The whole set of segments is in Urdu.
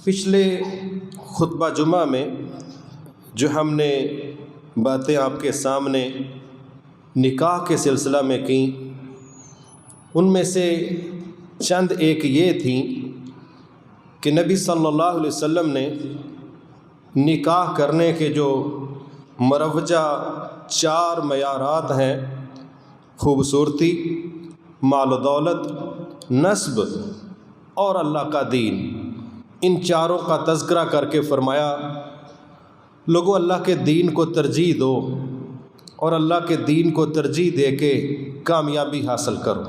پچھلے خطبہ جمعہ میں جو ہم نے باتیں آپ کے سامنے نکاح کے سلسلہ میں کیں، ان میں سے چند ایک یہ تھیں کہ نبی صلی اللہ علیہ وسلم نے نکاح کرنے کے جو مروجہ 4 معیارات ہیں، خوبصورتی، مال و دولت، نسب اور اللہ کا دین، ان چاروں کا تذکرہ کر کے فرمایا لوگوں اللہ کے دین کو ترجیح دو اور اللہ کے دین کو ترجیح دے کے کامیابی حاصل کرو۔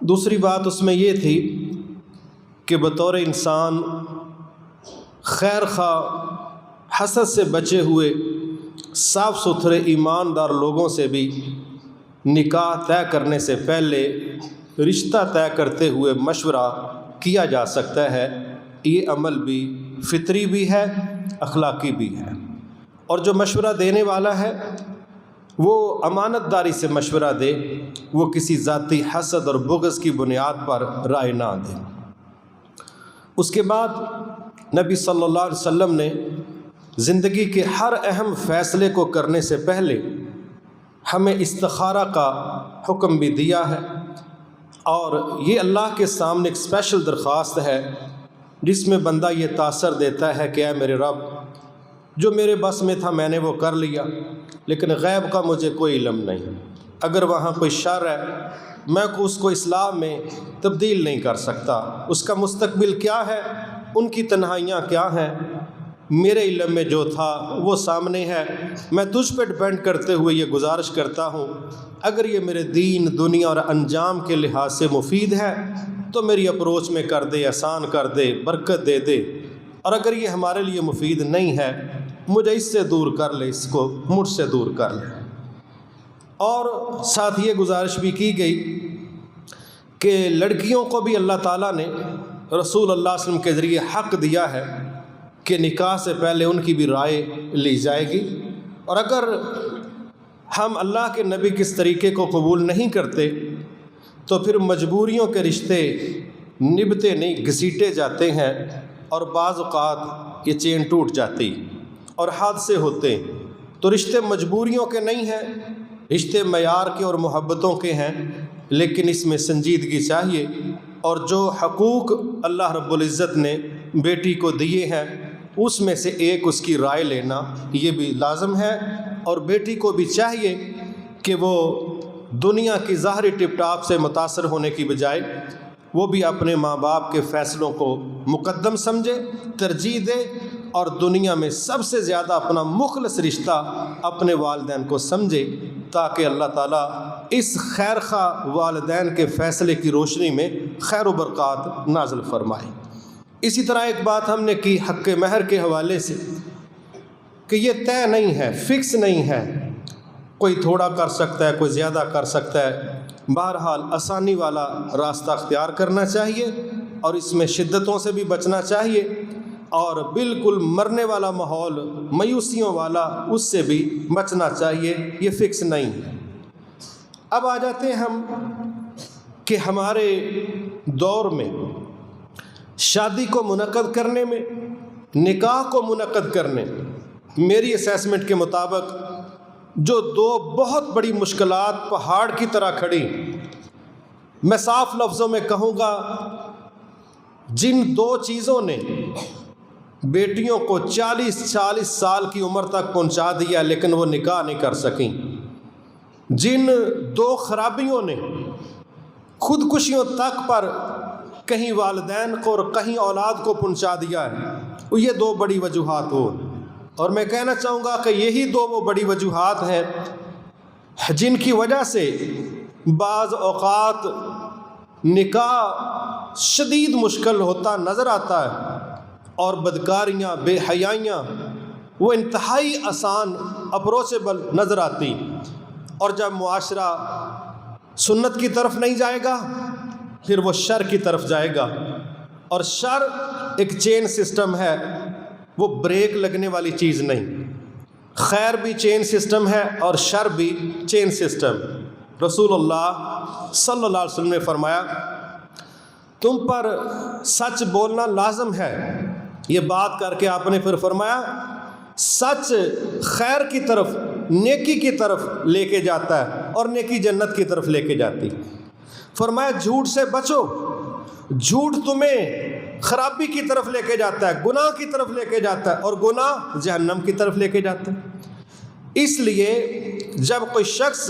دوسری بات اس میں یہ تھی کہ بطور انسان خیر خواہ حسد سے بچے ہوئے صاف ستھرے ایماندار لوگوں سے بھی نکاح طے کرنے سے پہلے رشتہ طے کرتے ہوئے مشورہ کیا جا سکتا ہے۔ یہ عمل بھی فطری بھی ہے، اخلاقی بھی ہے، اور جو مشورہ دینے والا ہے وہ امانت داری سے مشورہ دے، وہ کسی ذاتی حسد اور بغض کی بنیاد پر رائے نہ دے۔ اس کے بعد نبی صلی اللہ علیہ وسلم نے زندگی کے ہر اہم فیصلے کو کرنے سے پہلے ہمیں استخارہ کا حکم بھی دیا ہے، اور یہ اللہ کے سامنے ایک اسپیشل درخواست ہے جس میں بندہ یہ تاثر دیتا ہے کہ اے میرے رب، جو میرے بس میں تھا میں نے وہ کر لیا، لیکن غیب کا مجھے کوئی علم نہیں۔ اگر وہاں کوئی شر ہے میں اس کو اصلاح میں تبدیل نہیں کر سکتا، اس کا مستقبل کیا ہے، ان کی تنہائیاں کیا ہیں، میرے علم میں جو تھا وہ سامنے ہے۔ میں تجھ پہ ڈپینڈ کرتے ہوئے یہ گزارش کرتا ہوں، اگر یہ میرے دین، دنیا اور انجام کے لحاظ سے مفید ہے تو میری اپروچ میں کر دے، آسان کر دے، برکت دے دے، اور اگر یہ ہمارے لیے مفید نہیں ہے مجھے اس سے دور کر لے، اس کو مجھ سے دور کر لے۔ اور ساتھ یہ گزارش بھی کی گئی کہ لڑکیوں کو بھی اللہ تعالیٰ نے رسول اللہ صلی اللہ علیہ وسلم کے ذریعے حق دیا ہے کہ نکاح سے پہلے ان کی بھی رائے لی جائے گی، اور اگر ہم اللہ کے نبی کے اس طریقے کو قبول نہیں کرتے تو پھر مجبوریوں کے رشتے نبھتے نہیں، گھسیٹے جاتے ہیں، اور بعض اوقات یہ چین ٹوٹ جاتی اور حادثے ہوتے ہیں۔ تو رشتے مجبوریوں کے نہیں ہیں، رشتے معیار کے اور محبتوں کے ہیں، لیکن اس میں سنجیدگی چاہیے، اور جو حقوق اللہ رب العزت نے بیٹی کو دیے ہیں اس میں سے ایک اس کی رائے لینا یہ بھی لازم ہے، اور بیٹی کو بھی چاہیے کہ وہ دنیا کی ظاہری ٹپ ٹاپ سے متاثر ہونے کی بجائے وہ بھی اپنے ماں باپ کے فیصلوں کو مقدم سمجھے، ترجیح دے، اور دنیا میں سب سے زیادہ اپنا مخلص رشتہ اپنے والدین کو سمجھے، تاکہ اللہ تعالیٰ اس خیر خواہ والدین کے فیصلے کی روشنی میں خیر و برکات نازل فرمائے۔ اسی طرح ایک بات ہم نے کی حق مہر کے حوالے سے کہ یہ طے نہیں ہے، فکس نہیں ہے، کوئی تھوڑا کر سکتا ہے، کوئی زیادہ کر سکتا ہے۔ بہرحال آسانی والا راستہ اختیار کرنا چاہیے، اور اس میں شدتوں سے بھی بچنا چاہیے، اور بالکل مرنے والا ماحول، مایوسیوں والا، اس سے بھی بچنا چاہیے، یہ فکس نہیں ہے۔ اب آ جاتے ہیں ہم کہ ہمارے دور میں شادی کو منعقد کرنے میں، نکاح کو منعقد کرنے میں، میری اسیسمنٹ کے مطابق جو 2 بہت بڑی مشکلات پہاڑ کی طرح کھڑی، میں صاف لفظوں میں کہوں گا جن 2 چیزوں نے بیٹیوں کو 40 سال کی عمر تک پہنچا دیا لیکن وہ نکاح نہیں کر سکیں، جن 2 خرابیوں نے خودکشیوں تک پر کہیں والدین کو اور کہیں اولاد کو پہنچا دیا ہے، یہ 2 بڑی وجوہات ہو، اور میں کہنا چاہوں گا کہ یہی 2 وہ بڑی وجوہات ہیں جن کی وجہ سے بعض اوقات نکاح شدید مشکل ہوتا نظر آتا ہے، اور بدکاریاں، بے حیائیاں وہ انتہائی آسان، اپروچیبل نظر آتی، اور جب معاشرہ سنت کی طرف نہیں جائے گا پھر وہ شر کی طرف جائے گا، اور شر ایک چین سسٹم ہے، وہ بریک لگنے والی چیز نہیں۔ خیر بھی چین سسٹم ہے اور شر بھی چین سسٹم۔ رسول اللہ صلی اللہ علیہ وسلم نے فرمایا تم پر سچ بولنا لازم ہے۔ یہ بات کر کے آپ نے پھر فرمایا سچ خیر کی طرف، نیکی کی طرف لے کے جاتا ہے اور نیکی جنت کی طرف لے کے جاتی۔ فرمایا جھوٹ سے بچو، جھوٹ تمہیں خرابی کی طرف لے کے جاتا ہے، گناہ کی طرف لے کے جاتا ہے، اور گناہ جہنم کی طرف لے کے جاتا ہے۔ اس لیے جب کوئی شخص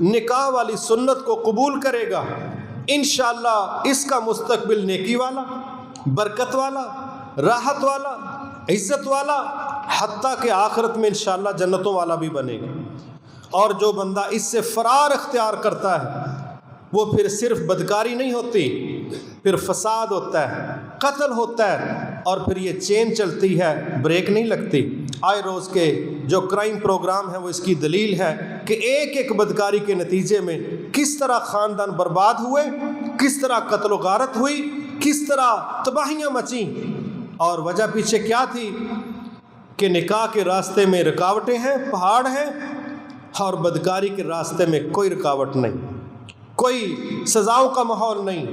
نکاح والی سنت کو قبول کرے گا، انشاءاللہ اس کا مستقبل نیکی والا، برکت والا، راحت والا، عزت والا، حتیٰ کہ آخرت میں انشاءاللہ جنتوں والا بھی بنے گا۔ اور جو بندہ اس سے فرار اختیار کرتا ہے وہ پھر صرف بدکاری نہیں ہوتی، پھر فساد ہوتا ہے، قتل ہوتا ہے، اور پھر یہ چین چلتی ہے، بریک نہیں لگتی۔ آئے روز کے جو کرائم پروگرام ہیں وہ اس کی دلیل ہے کہ ایک ایک بدکاری کے نتیجے میں کس طرح خاندان برباد ہوئے، کس طرح قتل و غارت ہوئی، کس طرح تباہیاں مچیں، اور وجہ پیچھے کیا تھی کہ نکاح کے راستے میں رکاوٹیں ہیں، پہاڑ ہیں، اور بدکاری کے راستے میں کوئی رکاوٹ نہیں، کوئی سزاؤں کا ماحول نہیں،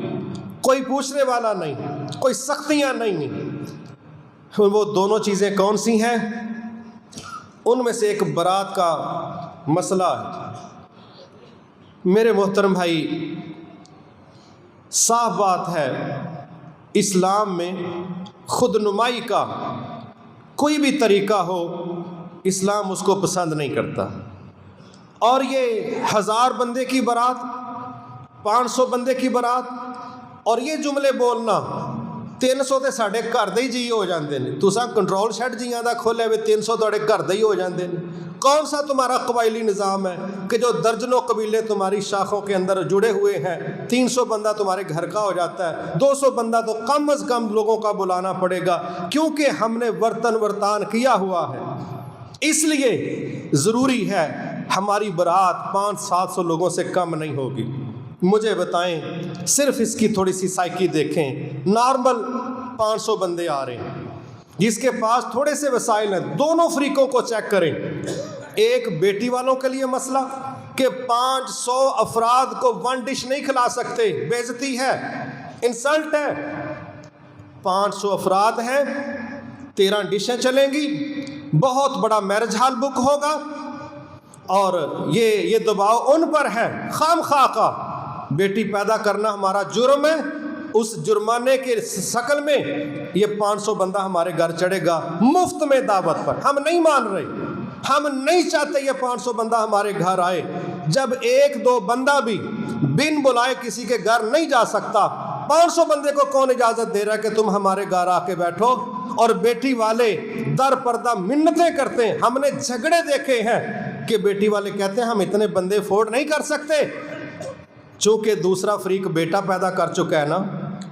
کوئی پوچھنے والا نہیں، کوئی سختیاں نہیں۔ وہ دونوں چیزیں کون سی ہیں؟ ان میں سے ایک برات کا مسئلہ ہے۔ میرے محترم بھائی، صاف بات ہے اسلام میں خود نمائی کا کوئی بھی طریقہ ہو اسلام اس کو پسند نہیں کرتا۔ اور یہ 1000 بندے کی برات، 500 بندے کی برات، اور یہ جملے بولنا 300 تے ساڈے گھر دے ہی جی ہو جاندے نے، تساں کنٹرول شیڈ جیاں دا کھولے ہوئے 300 تواڈے گھر دے ہی ہو جاندے نے۔ کون سا تمہارا قبائلی نظام ہے کہ جو درجنوں قبیلے تمہاری شاخوں کے اندر جڑے ہوئے ہیں، 300 بندہ تمہارے گھر کا ہو جاتا ہے، 200 بندہ تو کم از کم لوگوں کا بلانا پڑے گا، کیونکہ ہم نے ورتان کیا ہوا ہے۔ اس لیے ضروری ہے ہماری برات 500-700 لوگوں سے کم نہیں ہوگی۔ مجھے بتائیں، صرف اس کی تھوڑی سی سائیکی دیکھیں، نارمل 500 بندے آ رہے ہیں، جس کے پاس تھوڑے سے وسائل ہیں، دونوں فریقوں کو چیک کریں۔ ایک بیٹی والوں کے لیے مسئلہ کہ 500 افراد کو 1 ڈش نہیں کھلا سکتے، بے عزتی ہے، انسلٹ ہے۔ 500 افراد ہیں، 13 ڈشیں چلیں گی، بہت بڑا میرج ہال بک ہوگا، اور یہ دباؤ ان پر ہے خام خواہ کا۔ بیٹی پیدا کرنا ہمارا جرم ہے، اس جرمانے کے شکل میں یہ 500 بندہ ہمارے گھر چڑھے گا مفت میں دعوت پر۔ ہم نہیں مان رہے، ہم نہیں چاہتے یہ 500 بندہ ہمارے گھر آئے۔ جب 1-2 بندہ بھی بن بلائے کسی کے گھر نہیں جا سکتا، 500 بندے کو کون اجازت دے رہا ہے کہ تم ہمارے گھر آ کے بیٹھو؟ اور بیٹی والے در پردہ منتیں کرتے ہیں۔ ہم نے جھگڑے دیکھے ہیں کہ بیٹی والے کہتے ہیں ہم اتنے بندے افورڈ نہیں کر سکتے، چونکہ دوسرا فریق بیٹا پیدا کر چکا ہے نا،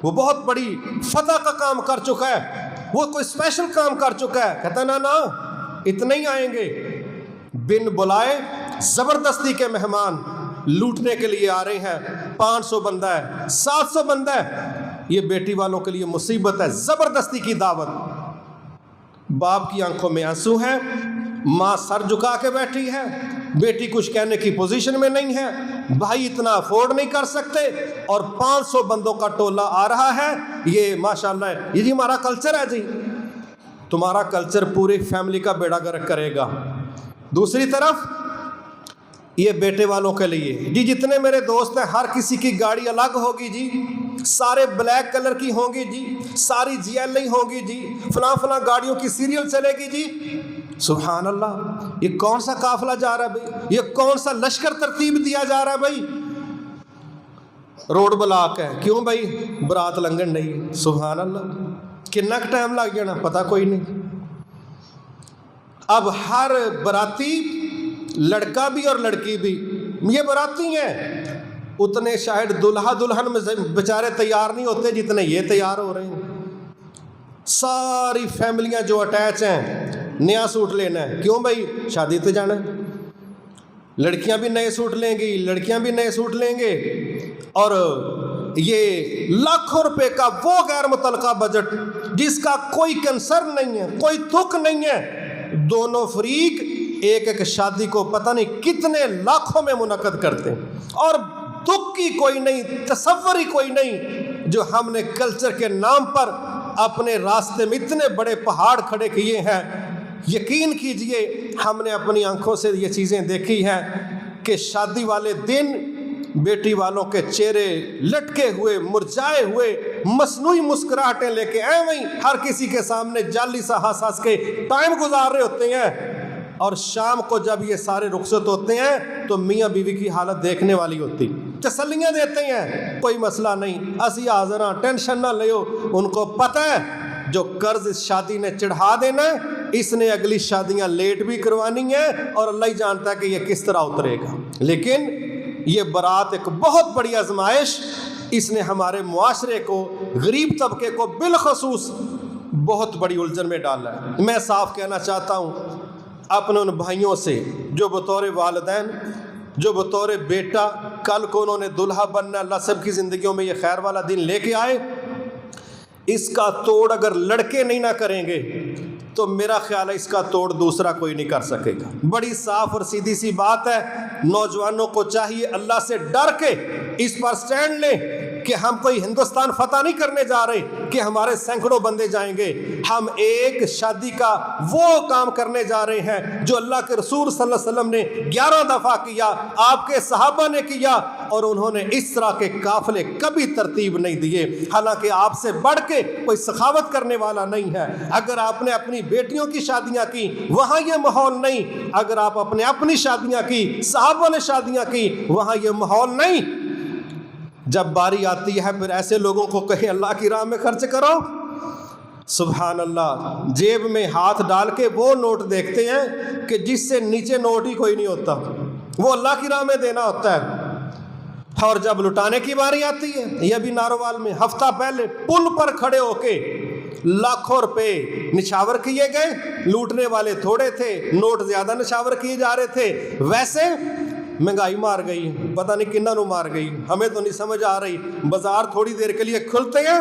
وہ بہت بڑی فتح کا کام کر چکا ہے، وہ کوئی اسپیشل کام کر چکا ہے، کہتا ہے نا اتنے ہی آئیں گے۔ بن بلائے زبردستی کے مہمان لوٹنے کے لیے آ رہے ہیں، 500 بندہ ہے، 700 بندہ ہے، یہ بیٹی والوں کے لیے مصیبت ہے، زبردستی کی دعوت۔ باپ کی آنکھوں میں آنسو ہیں، ماں سر جھکا کے بیٹھی ہے، بیٹی کچھ کہنے کی پوزیشن میں نہیں ہے، بھائی اتنا افورڈ نہیں کر سکتے، اور 500 بندوں کا ٹولہ آ رہا ہے۔ یہ ماشاءاللہ ہے، یہ جی ہمارا کلچر ہے، جی تمہارا کلچر پوری فیملی کا بیڑا گرک کرے گا۔ دوسری طرف یہ بیٹے والوں کے لیے جی جتنے میرے دوست ہیں ہر کسی کی گاڑی الگ ہوگی جی، سارے بلیک کلر کی ہوں گی جی، ساری GLI ہوں گی جی، فلاں گاڑیوں کی سیریل چلے گی جی۔ سبحان اللہ، یہ کون سا قافلہ جا رہا ہے بھائی؟ یہ کون سا لشکر ترتیب دیا جا رہا ہے بھائی؟ روڈ بلاک ہے، کیوں بھائی؟ برات لنگن نہیں۔ سبحان اللہ، کتنا ٹائم لگ جانا پتہ کوئی نہیں۔ اب ہر براتی، لڑکا بھی اور لڑکی بھی، یہ براتی ہیں، اتنے شاید دلہا دلہن میں بیچارے تیار نہیں ہوتے جتنے یہ تیار ہو رہے ہیں۔ ساری فیملیاں جو اٹیچ ہیں، نیا سوٹ لینا ہے، کیوں بھائی؟ شادی تو جانا ہے۔ لڑکیاں بھی نئے سوٹ لیں گی، لڑکیاں بھی نئے سوٹ لیں گے، اور یہ لاکھوں روپے کا وہ غیر متعلقہ بجٹ جس کا کوئی کنسرن نہیں ہے، کوئی تک نہیں ہے، دونوں فریق ایک ایک شادی کو پتہ نہیں کتنے لاکھوں میں منعقد کرتے ہیں، اور دکھ کی کوئی نہیں، تصور ہی کوئی نہیں۔ جو ہم نے کلچر کے نام پر اپنے راستے میں اتنے بڑے پہاڑ کھڑے کیے ہیں، یقین کیجئے ہم نے اپنی آنکھوں سے یہ چیزیں دیکھی ہیں کہ شادی والے دن بیٹی والوں کے چہرے لٹکے ہوئے، مرجھائے ہوئے، مصنوعی مسکراہٹیں لے کے ایویں ہر کسی کے سامنے جعلی سا ہنس ہنس کے ٹائم گزار رہے ہوتے ہیں، اور شام کو جب یہ سارے رخصت ہوتے ہیں تو میاں بیوی کی حالت دیکھنے والی ہوتی، تسلیاں دیتے ہیں، کوئی مسئلہ نہیں، اسی حاضر ہاں، ٹینشن نہ لیو۔ ان کو پتہ ہے جو قرض اس شادی نے چڑھا دینا ہے، اس نے اگلی شادیاں لیٹ بھی کروانی ہیں، اور اللہ ہی جانتا ہے کہ یہ کس طرح اترے گا۔ لیکن یہ برات ایک بہت بڑی آزمائش، اس نے ہمارے معاشرے کو، غریب طبقے کو بالخصوص بہت بڑی الجھن میں ڈالا ہے۔ میں صاف کہنا چاہتا ہوں اپنے ان بھائیوں سے جو بطور والدین، جو بطور بیٹا کل کو انہوں نے دلہا بننا، اللہ سب کی زندگیوں میں یہ خیر والا دن لے کے آئے، اس کا توڑ اگر لڑکے نہیں نہ کریں گے تو میرا خیال ہے اس کا توڑ دوسرا کوئی نہیں کر سکے گا۔ بڑی صاف اور سیدھی سی بات ہے، نوجوانوں کو چاہیے اللہ سے ڈر کے اس پر سٹینڈ لیں کہ ہم کوئی ہندوستان فتح نہیں کرنے جا رہے کہ ہمارے سینکڑوں بندے جائیں گے، ہم ایک شادی کا وہ کام کرنے جا رہے ہیں جو اللہ کے رسول صلی اللہ علیہ وسلم نے 11 دفعہ کیا، آپ کے صحابہ نے کیا، اور انہوں نے اس طرح کے قافلے کبھی ترتیب نہیں دیے۔ حالانکہ آپ سے بڑھ کے کوئی سخاوت کرنے والا نہیں ہے۔ اگر آپ نے اپنی بیٹیوں کی شادیاں کی، وہاں یہ ماحول نہیں، اگر آپ اپنی شادیاں کی، صحابہ نے شادیاں کی، وہاں یہ ماحول نہیں۔ جب باری آتی ہے پھر ایسے لوگوں کو کہیں اللہ کی راہ میں خرچ کرو، سبحان اللہ، جیب میں ہاتھ ڈال کے وہ نوٹ دیکھتے ہیں کہ جس سے نیچے نوٹ ہی کوئی نہیں ہوتا، وہ اللہ کی راہ میں دینا ہوتا ہے۔ اور جب لٹانے کی باری آتی ہے، یہ بھی ناروال میں ہفتہ پہلے پل پر کھڑے ہو کے لاکھوں روپے نچھاور کیے گئے، لوٹنے والے تھوڑے تھے، نوٹ زیادہ نچھاور کیے جا رہے تھے۔ ویسے مہنگائی مار گئی، پتہ نہیں کنہاں نو مار گئی، ہمیں تو نہیں سمجھ آ رہی۔ بازار تھوڑی دیر کے لیے کھلتے ہیں،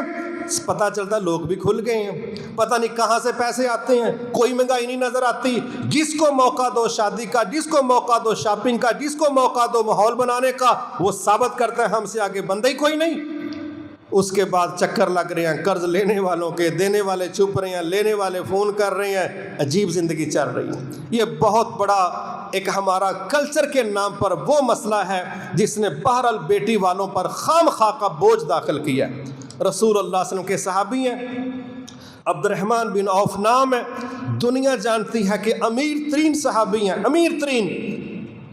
پتہ چلتا لوگ بھی کھل گئے ہیں، پتہ نہیں کہاں سے پیسے آتے ہیں، کوئی مہنگائی نہیں نظر آتی۔ جس کو موقع دو شادی کا، جس کو موقع دو شاپنگ کا، جس کو موقع دو ماحول بنانے کا، وہ ثابت کرتا ہے ہم سے آگے بندہ ہی کوئی نہیں۔ اس کے بعد چکر لگ رہے ہیں قرض لینے والوں کے، دینے والے چھپ رہے ہیں، لینے والے فون کر رہے ہیں، عجیب زندگی چل رہی ہے۔ یہ بہت بڑا ایک ہمارا کلچر کے نام پر وہ مسئلہ ہے جس نے بہرحال بیٹی والوں پر خام خواہ کا بوجھ داخل کیا ہے۔ رسول اللہ صلی اللہ علیہ وسلم کے صحابی ہیں، عبد الرحمن بن عوف نام ہے، دنیا جانتی ہے کہ امیر ترین صحابی ہیں، امیر ترین۔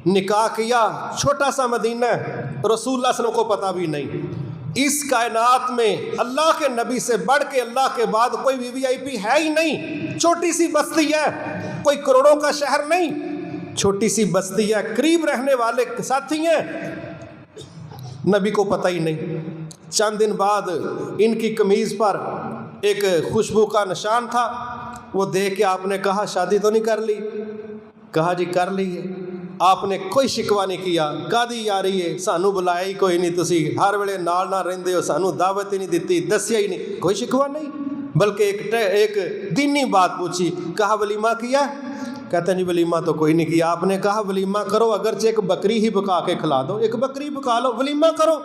نکاح کیا، چھوٹا سا مدینہ ہے، رسول اللہ صلی اللہ علیہ وسلم کو پتہ بھی نہیں۔ اس کائنات میں اللہ کے نبی سے بڑھ کے اللہ کے بعد کوئی وی آئی پی ہے ہی نہیں، چھوٹی سی بستی ہے، کوئی کروڑوں کا شہر نہیں، چھوٹی سی بستی ہے، قریب رہنے والے ساتھی ہیں، نبی کو پتہ ہی نہیں۔ چند دن بعد ان کی قمیض پر ایک خوشبو کا نشان تھا، وہ دیکھ کے آپ نے کہا شادی تو نہیں کر لی؟ کہا جی کر لی ہے۔ آپ نے کوئی شکوہ نہیں کیا، کادی یاری ہے، سانو بلایا ہی کوئی نہیں، تسی ہر ویلے نال نہ رہندے ہو، سانو دعوت ہی نہیں دیتی، دسیا ہی نہیں، کوئی شکوہ نہیں، بلکہ ایک دینی بات پوچھی، کہا ولیمہ کیا؟ کہتے ہیں جی ولیمہ تو کوئی نہیں کیا۔ آپ نے کہا ولیمہ کرو، اگرچہ ایک بکری ہی پکا کے کھلا دو، ایک بکری پکا لو، ولیمہ کرو۔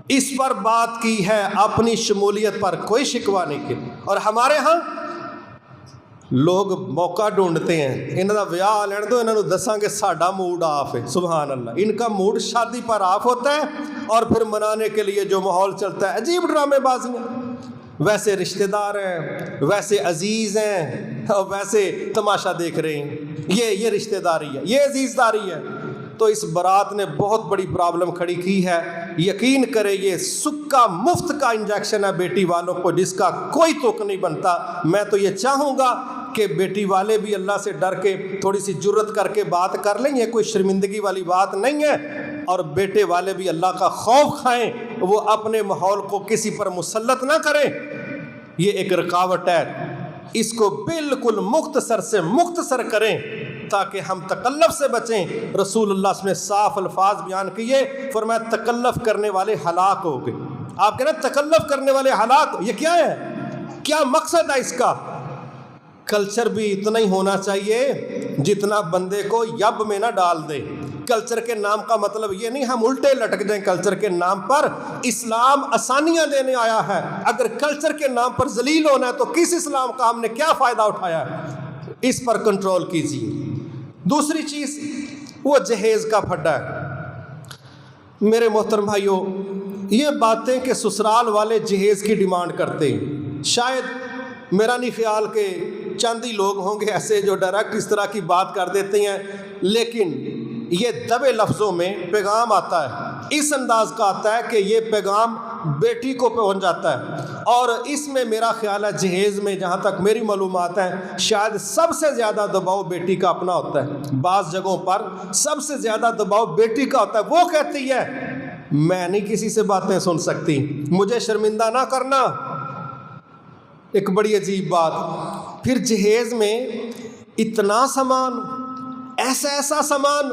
اس پر بات کی ہے، اپنی شمولیت پر کوئی شکوہ نہیں کیا۔ اور ہمارے ہاں لوگ موقع ڈھونڈتے ہیں، انہاں دا ویاہ لین دو، انہاں نوں دساں کہ ساڈا موڈ آف ہے، سبحان اللہ، ان کا موڈ شادی پر آف ہوتا ہے، اور پھر منانے کے لیے جو ماحول چلتا ہے، عجیب ڈرامے بازیاں، ویسے رشتہ دار ہیں، ویسے عزیز ہیں، اور ویسے تماشا دیکھ رہے ہیں، یہ رشتہ داری ہے، یہ عزیز داری ہے۔ تو اس برات نے بہت بڑی پرابلم کھڑی کی ہے۔ یقین کرے یہ سکا مفت کا انجیکشن ہے بیٹی والوں کو، جس کا کوئی توق نہیں بنتا۔ میں تو یہ چاہوں گا کہ بیٹی والے بھی اللہ سے ڈر کے تھوڑی سی جرت کر کے بات کر لیں، یہ کوئی شرمندگی والی بات نہیں ہے، اور بیٹے والے بھی اللہ کا خوف کھائیں، وہ اپنے ماحول کو کسی پر مسلط نہ کریں۔ یہ ایک رکاوٹ ہے، اس کو بالکل مختصر سے مختصر کریں تاکہ ہم تکلف سے بچیں۔ رسول اللہ نے صاف الفاظ بیان کیے، فرمایا تکلف کرنے والے ہلاک ہو گئے۔ آپ کہنا تکلف کرنے والے ہلاک، یہ کیا ہے؟ کیا مقصد ہے اس کا؟ کلچر بھی اتنا ہی ہونا چاہیے جتنا بندے کو یب میں نہ ڈال دے۔ کلچر کے نام کا مطلب یہ نہیں ہم الٹے لٹک جائیں کلچر کے نام پر. اسلام آسانیاں دینے آیا ہے. اگر کلچر کے نام پر ذلیل ہونا ہے تو کس اسلام کا ہم نے کیا فائدہ اٹھایا ہے؟ اس پر کنٹرول کیجیے. دوسری چیز وہ جہیز کا پھڈا ہے. میرے محترم بھائیوں، یہ باتیں کہ سسرال والے جہیز کی ڈیمانڈ کرتے ہیں، شاید میرا نہیں خیال کہ چند ہی لوگ ہوں گے ایسے جو ڈائریکٹ اس طرح کی بات کر دیتے ہیں، لیکن یہ دبے لفظوں میں پیغام آتا ہے، اس انداز کا آتا ہے کہ یہ پیغام بیٹی کو پہنچ جاتا ہے. اور اس میں میرا خیال ہے جہیز میں جہاں تک میری معلومات ہیں شاید سب سے زیادہ دباؤ بیٹی کا اپنا ہوتا ہے. بعض جگہوں پر سب سے زیادہ دباؤ بیٹی کا ہوتا ہے. وہ کہتی ہے میں نہیں کسی سے باتیں سن سکتی، مجھے شرمندہ نہ کرنا. ایک بڑی عجیب بات. پھر جہیز میں اتنا سامان، ایسا سامان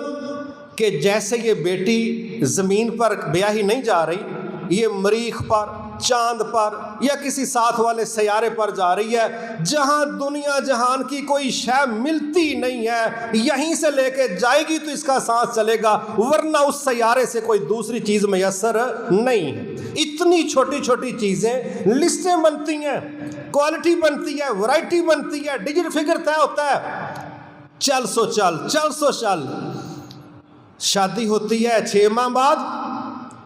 کہ جیسے یہ بیٹی زمین پر بیاہی نہیں جا رہی، یہ مریخ پر، چاند پر یا کسی ساتھ والے سیارے پر جا رہی ہے جہاں دنیا جہان کی کوئی شے ملتی نہیں ہے. یہیں سے لے کے جائے گی تو اس کا سانس چلے گا، ورنہ اس سیارے سے کوئی دوسری چیز میسر نہیں ہے. اتنی چھوٹی چھوٹی چیزیں، لسٹیں بنتی ہیں، کوالٹی بنتی ہے، ورائٹی بنتی ہے، ڈیجٹ فگر طے ہوتا ہے. چل سو چل. شادی ہوتی ہے 6 ماہ بعد،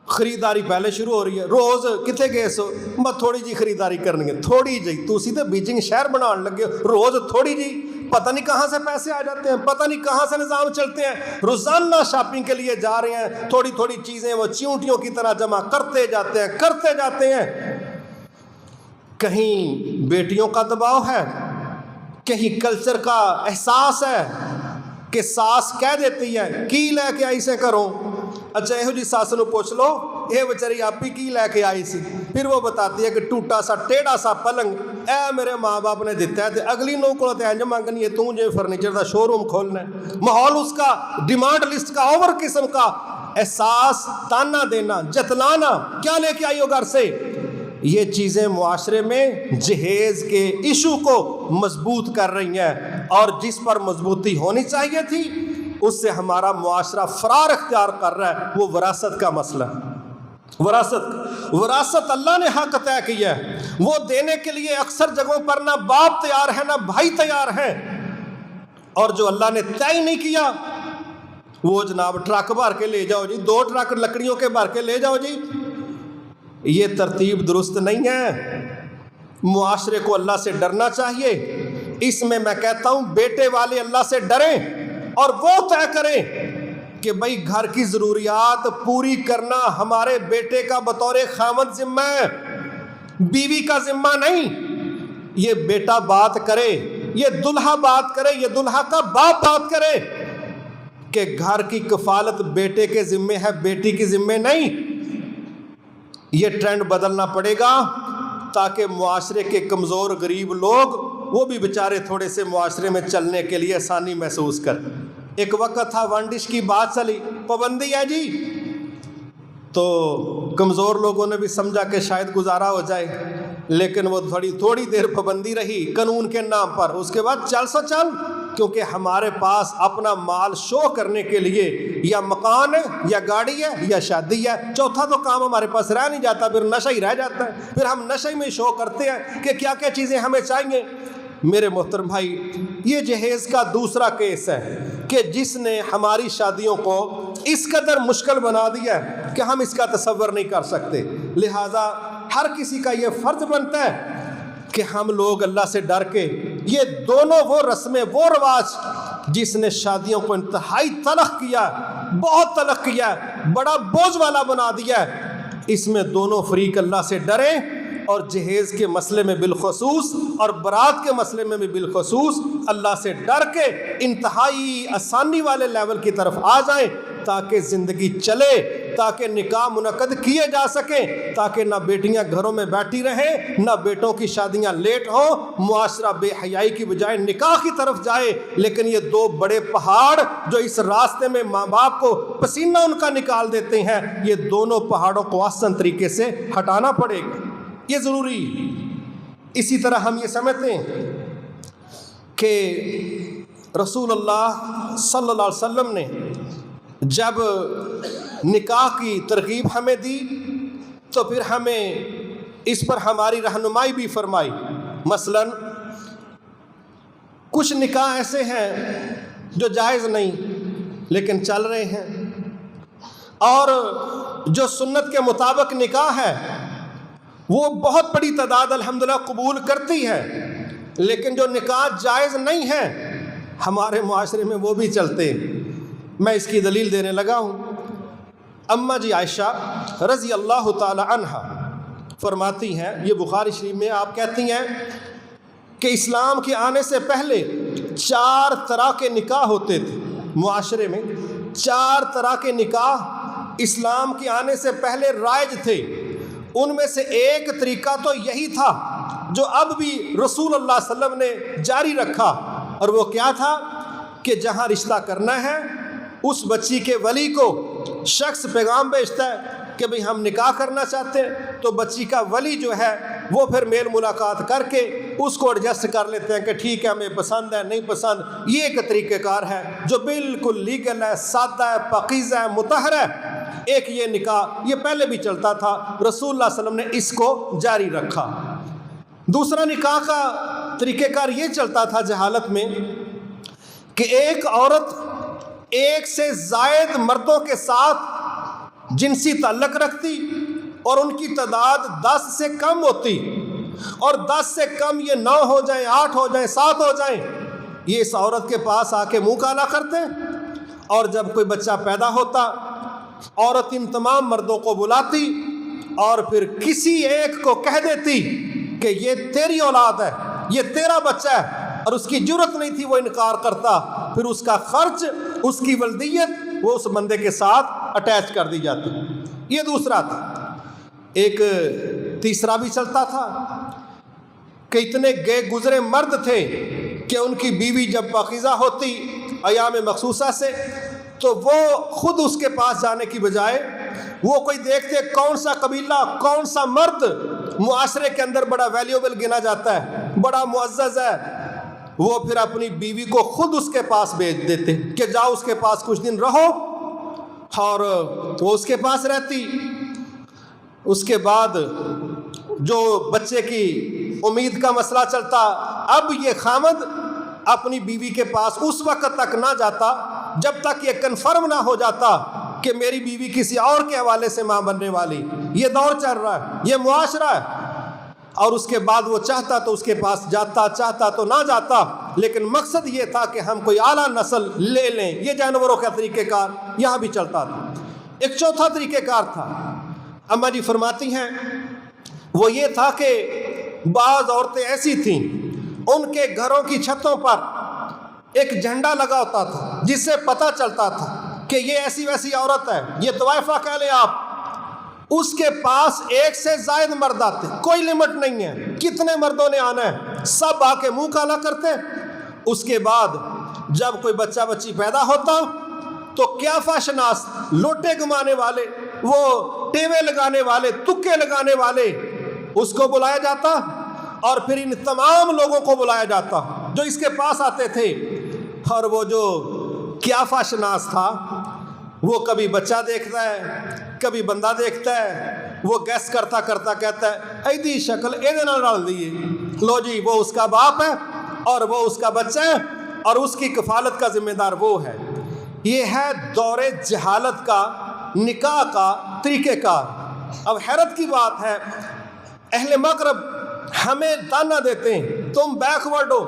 خریداری پہلے شروع ہو رہی ہے. روز کتے گئے سو؟ میں تھوڑی جی خریداری کرنی ہے. تھوڑی جی تسی تے بیجنگ شہر بنان لگے ہو. روز تھوڑی جی، پتہ نہیں کہاں سے پیسے آ جاتے ہیں، پتہ نہیں کہاں سے نظام چلتے ہیں. روزانہ شاپنگ کے لیے جا رہے ہیں، تھوڑی تھوڑی چیزیں وہ چیونٹیوں کی طرح جمع کرتے جاتے ہیں. کہیں بیٹیوں کا دباؤ ہے، کہیں کلچر کا احساس ہے کہ ساس کہہ دیتی ہے کی لے کے آئی سے کرو. اچھا یہو جی ساس نو پوچھ لو یہ بچاری آپ ہی کی لے کے آئی سی، پھر وہ بتاتی ہے کہ ٹوٹا سا ٹیڑھا سا پلنگ اے میرے ماں باپ نے دیتا ہے. اگلی نو کو انج منگنی ہے تو جو فرنیچر دا شو روم کھولنا ہے. ماحول اس کا ڈیمانڈ لسٹ کا اوور قسم کا. احساس، تانا دینا، جتلانا، کیا لے کے آئی ہو گھر سے. یہ چیزیں معاشرے میں جہیز کے ایشو کو مضبوط کر رہی ہیں، اور جس پر مضبوطی ہونی چاہیے تھی اس سے ہمارا معاشرہ فرار اختیار کر رہا ہے. وہ وراثت کا مسئلہ. وراثت اللہ نے حق طے کیا ہے، وہ دینے کے لیے اکثر جگہوں پر نہ باپ تیار ہے نہ بھائی تیار ہیں. اور جو اللہ نے طے ہی نہیں کیا وہ جناب ٹرک بھر کے لے جاؤ جی، 2 ٹرک لکڑیوں کے بھر کے لے جاؤ جی. یہ ترتیب درست نہیں ہے. معاشرے کو اللہ سے ڈرنا چاہیے. اس میں کہتا ہوں بیٹے والے اللہ سے ڈریں اور وہ طے کریں کہ بھئی گھر کی ضروریات پوری کرنا ہمارے بیٹے کا بطور خاوند ذمہ ہے، بیوی کا ذمہ نہیں. یہ بیٹا بات کرے، یہ دلہا بات کرے، یہ دلہا کا باپ بات کرے کہ گھر کی کفالت بیٹے کے ذمہ ہے، بیٹی کی ذمہ نہیں. یہ ٹرینڈ بدلنا پڑے گا تاکہ معاشرے کے کمزور غریب لوگ وہ بھی بیچارے تھوڑے سے معاشرے میں چلنے کے لیے آسانی محسوس کر. ایک وقت تھا ون ڈش کی بات چلی، پابندی ہے جی، تو کمزور لوگوں نے بھی سمجھا کہ شاید گزارا ہو جائے، لیکن وہ تھوڑی دیر پابندی رہی قانون کے نام پر. اس کے بعد چل کیونکہ ہمارے پاس اپنا مال شو کرنے کے لیے یا مکان ہے یا گاڑی ہے یا شادی ہے، چوتھا تو کام ہمارے پاس رہ نہیں جاتا، پھر نشہ ہی رہ جاتا ہے. پھر ہم نشے میں شو کرتے ہیں کہ کیا کیا چیزیں ہمیں چاہیے. میرے محترم بھائی، یہ جہیز کا دوسرا کیس ہے کہ جس نے ہماری شادیوں کو اس قدر مشکل بنا دیا ہے کہ ہم اس کا تصور نہیں کر سکتے. لہٰذا ہر کسی کا یہ فرض بنتا ہے کہ ہم لوگ اللہ سے ڈر کے یہ دونوں وہ رسمیں، وہ رواج جس نے شادیوں کو انتہائی تلخ کیا، بہت تلخ کیا، بڑا بوجھ والا بنا دیا ہے، اس میں دونوں فریق اللہ سے ڈریں اور جہیز کے مسئلے میں بالخصوص اور برات کے مسئلے میں بھی بالخصوص اللہ سے ڈر کے انتہائی آسانی والے لیول کی طرف آ جائیں تاکہ زندگی چلے، تاکہ نکاح منعقد کیے جا سکیں، تاکہ نہ بیٹیاں گھروں میں بیٹھی رہیں، نہ بیٹوں کی شادیاں لیٹ ہوں، معاشرہ بے حیائی کی بجائے نکاح کی طرف جائے. لیکن یہ 2 بڑے پہاڑ جو اس راستے میں ماں باپ کو پسینہ ان کا نکال دیتے ہیں، یہ دونوں پہاڑوں کو آسان طریقے سے ہٹانا پڑے گا، یہ ضروری. اسی طرح ہم یہ سمجھتے ہیں کہ رسول اللہ صلی اللہ علیہ وسلم نے جب نکاح کی ترغیب ہمیں دی تو پھر ہمیں اس پر ہماری رہنمائی بھی فرمائی۔ مثلاً کچھ نکاح ایسے ہیں جو جائز نہیں لیکن چل رہے ہیں، اور جو سنت کے مطابق نکاح ہے وہ بہت بڑی تعداد الحمدللہ قبول کرتی ہے، لیکن جو نکاح جائز نہیں ہے ہمارے معاشرے میں وہ بھی چلتے ہیں۔ میں اس کی دلیل دینے لگا ہوں۔ اماں جی عائشہ رضی اللہ تعالی عنہا فرماتی ہیں، یہ بخاری شریف میں آپ کہتی ہیں کہ اسلام کے آنے سے پہلے 4 طرح کے نکاح ہوتے تھے معاشرے میں۔ 4 طرح کے نکاح اسلام کے آنے سے پہلے رائج تھے۔ ان میں سے ایک طریقہ تو یہی تھا جو اب بھی رسول اللہ صلی اللہ علیہ وسلم نے جاری رکھا، اور وہ کیا تھا کہ جہاں رشتہ کرنا ہے اس بچی کے ولی کو شخص پیغام بھیجتا ہے کہ بھئی ہم نکاح کرنا چاہتے ہیں، تو بچی کا ولی جو ہے وہ پھر میل ملاقات کر کے اس کو ایڈجسٹ کر لیتے ہیں کہ ٹھیک ہے ہمیں پسند ہے نہیں پسند۔ یہ ایک طریقہ کار ہے جو بالکل لیگل ہے، سادہ ہے، پاکیزہ ہے، مطہر ہے۔ ایک یہ نکاح یہ پہلے بھی چلتا تھا، رسول اللہ صلی اللہ علیہ وسلم نے اس کو جاری رکھا۔ دوسرا نکاح کا طریقہ کار یہ چلتا تھا جہالت میں کہ ایک عورت ایک سے زائد مردوں کے ساتھ جنسی تعلق رکھتی اور ان کی تعداد 10 سے کم ہوتی، اور 10 سے کم یہ 9 ہو جائیں، 8 ہو جائیں، 7 ہو جائیں، یہ اس عورت کے پاس آ کے منہ کالا کرتے، اور جب کوئی بچہ پیدا ہوتا عورت ان تمام مردوں کو بلاتی اور پھر کسی ایک کو کہہ دیتی کہ یہ تیری اولاد ہے، یہ تیرا بچہ ہے، اور اس کی جرت نہیں تھی وہ انکار کرتا، پھر اس کا خرچ، اس کی ولدیت وہ اس بندے کے ساتھ اٹیچ کر دی جاتی۔ یہ دوسرا تھا۔ ایک تیسرا بھی چلتا تھا کہ اتنے گئے گزرے مرد تھے کہ ان کی بیوی جب پاکیزہ ہوتی ایام مخصوصہ سے تو وہ خود اس کے پاس جانے کی بجائے وہ کوئی دیکھتے کون سا قبیلہ، کون سا مرد معاشرے کے اندر بڑا ویلیوبل گنا جاتا ہے، بڑا معزز ہے، وہ پھر اپنی بیوی کو خود اس کے پاس بھیج دیتے کہ جاؤ اس کے پاس کچھ دن رہو، اور وہ اس کے پاس رہتی۔ اس کے بعد جو بچے کی امید کا مسئلہ چلتا، اب یہ خامد اپنی بیوی کے پاس اس وقت تک نہ جاتا جب تک یہ کنفرم نہ ہو جاتا کہ میری بیوی کسی اور کے حوالے سے ماں بننے والی۔ یہ دور چل رہا ہے، یہ معاشرہ ہے، اور اس کے بعد وہ چاہتا تو اس کے پاس جاتا، چاہتا تو نہ جاتا، لیکن مقصد یہ تھا کہ ہم کوئی اعلیٰ نسل لے لیں۔ یہ جانوروں کا طریقہ کار یہاں بھی چلتا تھا۔ ایک چوتھا طریقہ کار تھا، اماں جی فرماتی ہیں، وہ یہ تھا کہ بعض عورتیں ایسی تھیں ان کے گھروں کی چھتوں پر ایک جھنڈا لگا ہوتا تھا جس سے پتہ چلتا تھا کہ یہ ایسی ویسی عورت ہے، یہ طوائفہ کہہ لیں آپ۔ اس کے پاس ایک سے زائد مرد آتے، کوئی لمٹ نہیں ہے، کتنے مردوں نے آنا ہے، سب آ کے منہ کالا کرتے۔ اس کے بعد جب کوئی بچہ بچی پیدا ہوتا تو قیافہ شناس، لوٹے گمانے والے، وہ ٹیوے لگانے والے، تکے لگانے والے، اس کو بلایا جاتا، اور پھر ان تمام لوگوں کو بلایا جاتا جو اس کے پاس آتے تھے، اور وہ جو قیافہ شناس تھا وہ کبھی بچہ دیکھتا ہے، کبھی بندہ دیکھتا ہے، وہ گیس کرتا کرتا کہتا ہے ایدی شکل ایدے نال ڈال دیے، لو جی وہ اس کا باپ ہے اور وہ اس کا بچہ ہے اور اس کی کفالت کا ذمہ دار وہ ہے۔ یہ ہے دور جہالت کا نکاح کا طریقہ کار۔ اب حیرت کی بات ہے، اہل مغرب ہمیں تانا دیتے ہیں، تم بیکورڈ ہو،